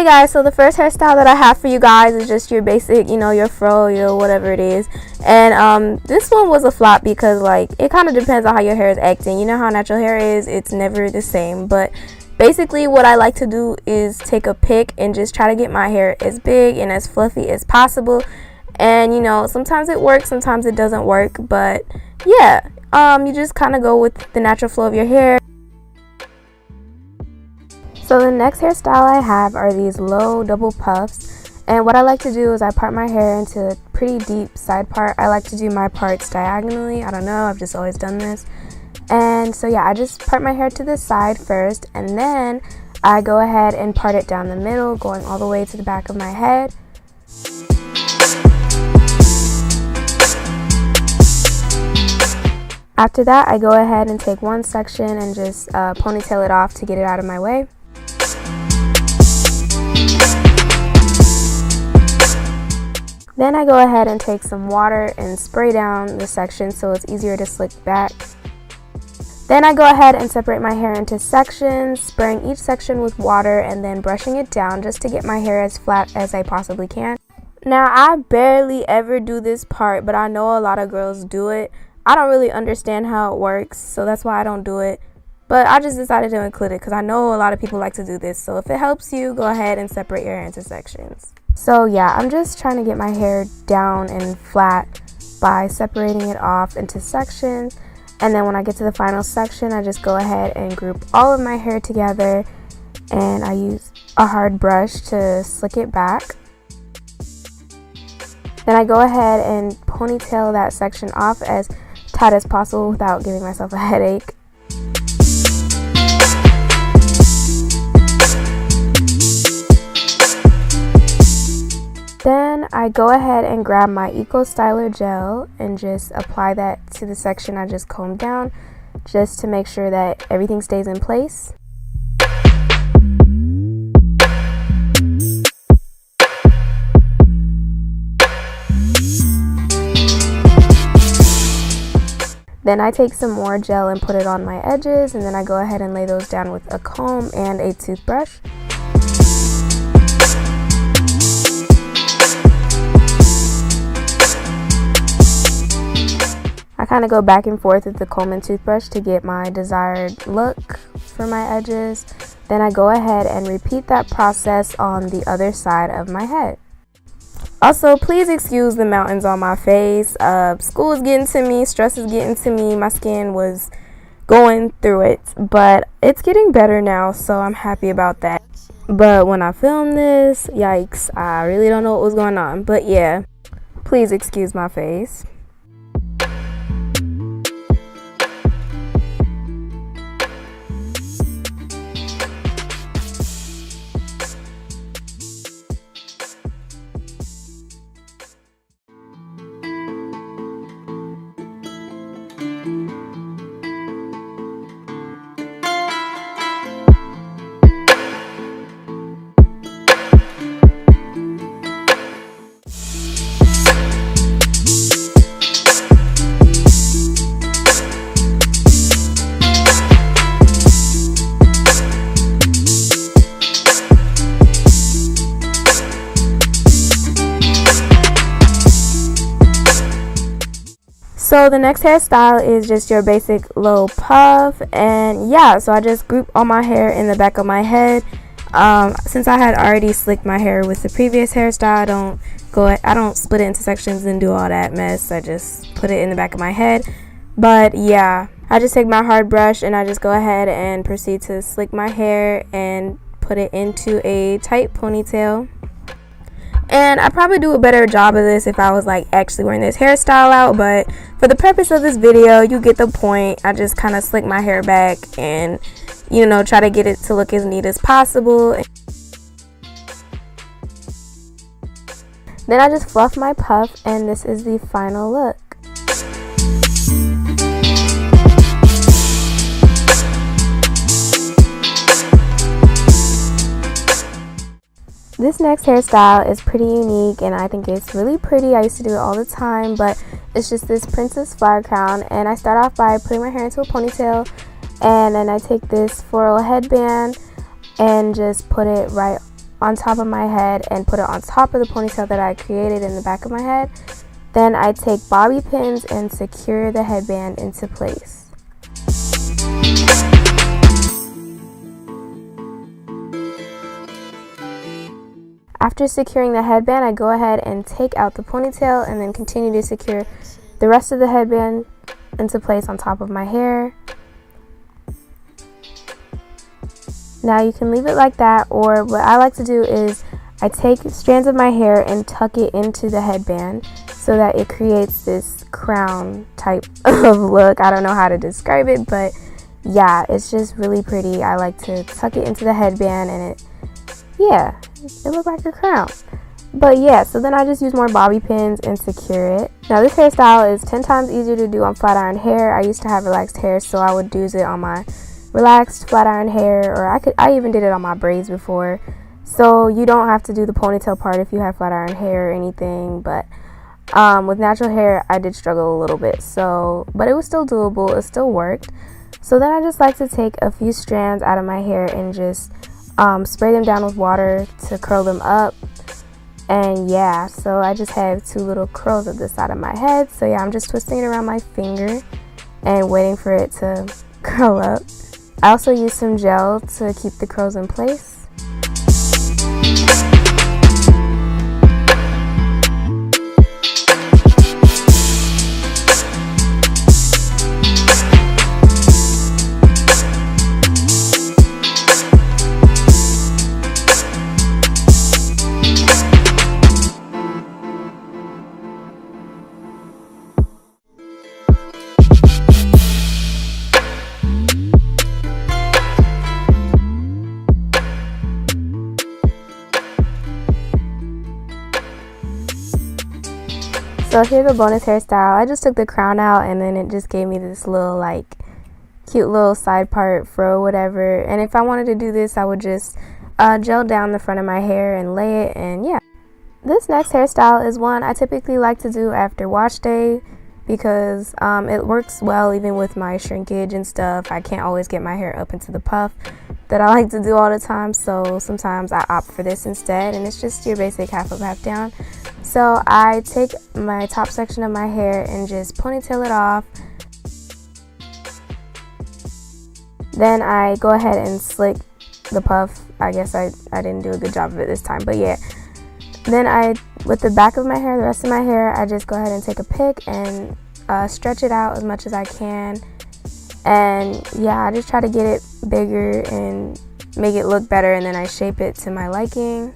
guys, so the first hairstyle that I have for you guys is just your basic, your fro, your whatever it is. And this one was a flop because like it kind of depends on how your hair is acting. You know how natural hair is, it's never the same. But basically what I like to do is take a pick and just try to get my hair as big and as fluffy as possible. And sometimes it works, sometimes it doesn't work, but yeah, you just kind of go with the natural flow of your hair. So the next hairstyle I have are these low double puffs, and what I like to do is I part my hair into a pretty deep side part. I like to do my parts diagonally. I don't know, I've just always done this. And so yeah, I just part my hair to the side first, and then I go ahead and part it down the middle, going all the way to the back of my head. After that, I go ahead and take one section and just ponytail it off to get it out of my way. Then I go ahead and take some water and spray down the section so it's easier to slick back. Then I go ahead and separate my hair into sections, spraying each section with water and then brushing it down just to get my hair as flat as I possibly can. Now, I barely ever do this part, but I know a lot of girls do it. I don't really understand how it works, so that's why I don't do it. But I just decided to include it because I know a lot of people like to do this. So if it helps you, go ahead and separate your hair into sections. So yeah, I'm just trying to get my hair down and flat by separating it off into sections. And then when I get to the final section, I just go ahead and group all of my hair together. And I use a hard brush to slick it back. Then I go ahead and ponytail that section off as tight as possible without giving myself a headache. Then I go ahead and grab my Eco Styler gel and just apply that to the section I just combed down, just to make sure that everything stays in place. Then I take some more gel and put it on my edges, and then I go ahead and lay those down with a comb and a toothbrush. I kind of go back and forth with the comb and toothbrush to get my desired look for my edges. Then I go ahead and repeat that process on the other side of my head. Also, please excuse the mountains on my face. School is getting to me, stress is getting to me, my skin was going through it, but it's getting better now, so I'm happy about that. But when I filmed this, yikes, I really don't know what was going on. But yeah, please excuse my face. So the next hairstyle is just your basic low puff, and yeah, so I just group all my hair in the back of my head. Since I had already slicked my hair with the previous hairstyle, I don't split it into sections and do all that mess. I just put it in the back of my head. But yeah, I just take my hard brush and I just go ahead and proceed to slick my hair and put it into a tight ponytail. And I probably do a better job of this if I was like actually wearing this hairstyle out, but for the purpose of this video, you get the point. I just kind of slick my hair back and try to get it to look as neat as possible. Then I just fluff my puff, and this is the final look. This next hairstyle is pretty unique, and I think it's really pretty. I used to do it all the time, but it's just this princess flower crown. And I start off by putting my hair into a ponytail, and then I take this floral headband and just put it right on top of my head and put it on top of the ponytail that I created in the back of my head. Then I take bobby pins and secure the headband into place. After securing the headband, I go ahead and take out the ponytail and then continue to secure the rest of the headband into place on top of my hair. Now you can leave it like that, or what I like to do is I take strands of my hair and tuck it into the headband so that it creates this crown type of look. I don't know how to describe it, but yeah, it's just really pretty. I like to tuck it into the headband and it looks like a crown. But yeah, so then I just use more bobby pins and secure it. Now this hairstyle is 10 times easier to do on flat iron hair. I used to have relaxed hair, so I would use it on my relaxed flat iron hair, or I even did it on my braids before. So you don't have to do the ponytail part if you have flat iron hair or anything, but with natural hair I did struggle a little bit, but it was still doable, it still worked. So then I just like to take a few strands out of my hair and just spray them down with water to curl them up. And yeah, so I just have 2 little curls at the side of my head. So yeah, I'm just twisting it around my finger and waiting for it to curl up. I also use some gel to keep the curls in place. So here's a bonus hairstyle. I just took the crown out and then it just gave me this little like cute little side part fro whatever. And if I wanted to do this, I would just gel down the front of my hair and lay it, and yeah. This next hairstyle is one I typically like to do after wash day because it works well even with my shrinkage and stuff. I can't always get my hair up into the puff that I like to do all the time, so sometimes I opt for this instead, and it's just your basic half up, half down. So I take my top section of my hair and just ponytail it off. Then I go ahead and slick the puff. I guess I didn't do a good job of it this time, but yeah. Then with the back of my hair, the rest of my hair, I just go ahead and take a pick and stretch it out as much as I can. And yeah, I just try to get it bigger and make it look better, and then I shape it to my liking.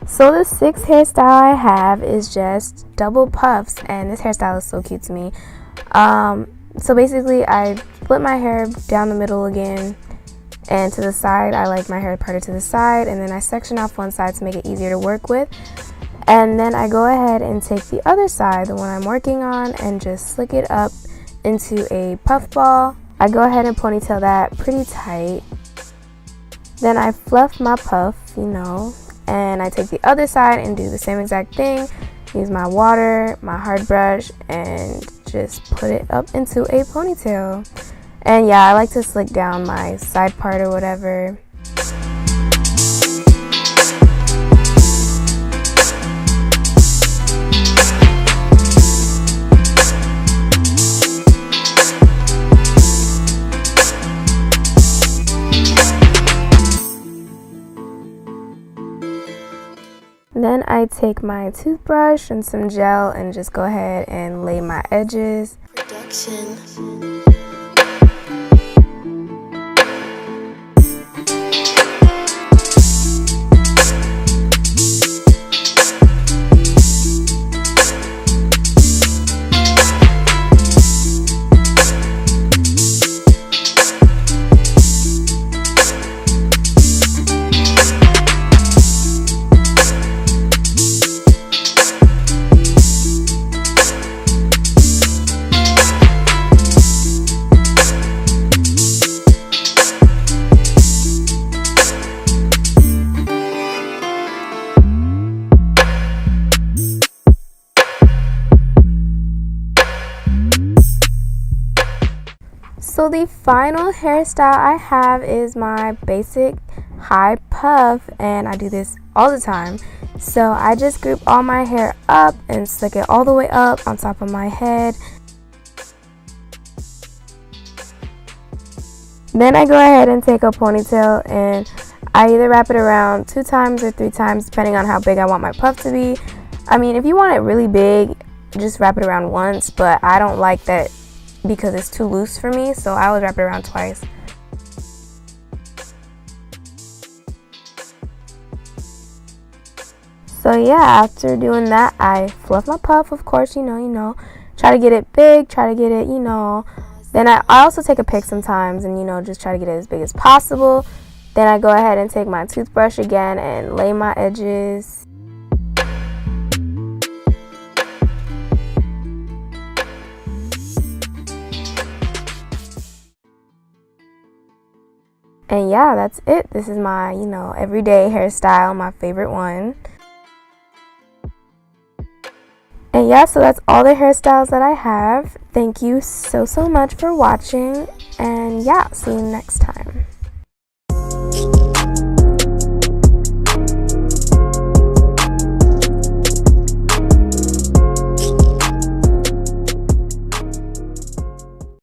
So the 6th hairstyle I have is just double puffs, and this hairstyle is so cute to me. So basically I split my hair down the middle again and to the side. I like my hair parted to the side, and then I section off one side to make it easier to work with. And then I go ahead and take the other side, the one I'm working on, and just slick it up into a puff ball. I go ahead and ponytail that pretty tight. Then I fluff my puff, and I take the other side and do the same exact thing. Use my water, my hard brush, and just put it up into a ponytail. And yeah, I like to slick down my side part or whatever. Then I take my toothbrush and some gel and just go ahead and lay my edges. Production. So the final hairstyle I have is my basic high puff, and I do this all the time. So I just group all my hair up and slick it all the way up on top of my head. Then I go ahead and take a ponytail, and I either wrap it around 2 times or 3 times depending on how big I want my puff to be. I mean, if you want it really big, just wrap it around once, but I don't like that because it's too loose for me, so I would wrap it around twice. So yeah, after doing that, I fluff my puff, of course, you know, try to get it big, try to get it, Then I also take a pick sometimes and, just try to get it as big as possible. Then I go ahead and take my toothbrush again and lay my edges. And yeah, that's it. This is my, everyday hairstyle, my favorite one. And yeah, so that's all the hairstyles that I have. Thank you so much for watching. And yeah, see you next time.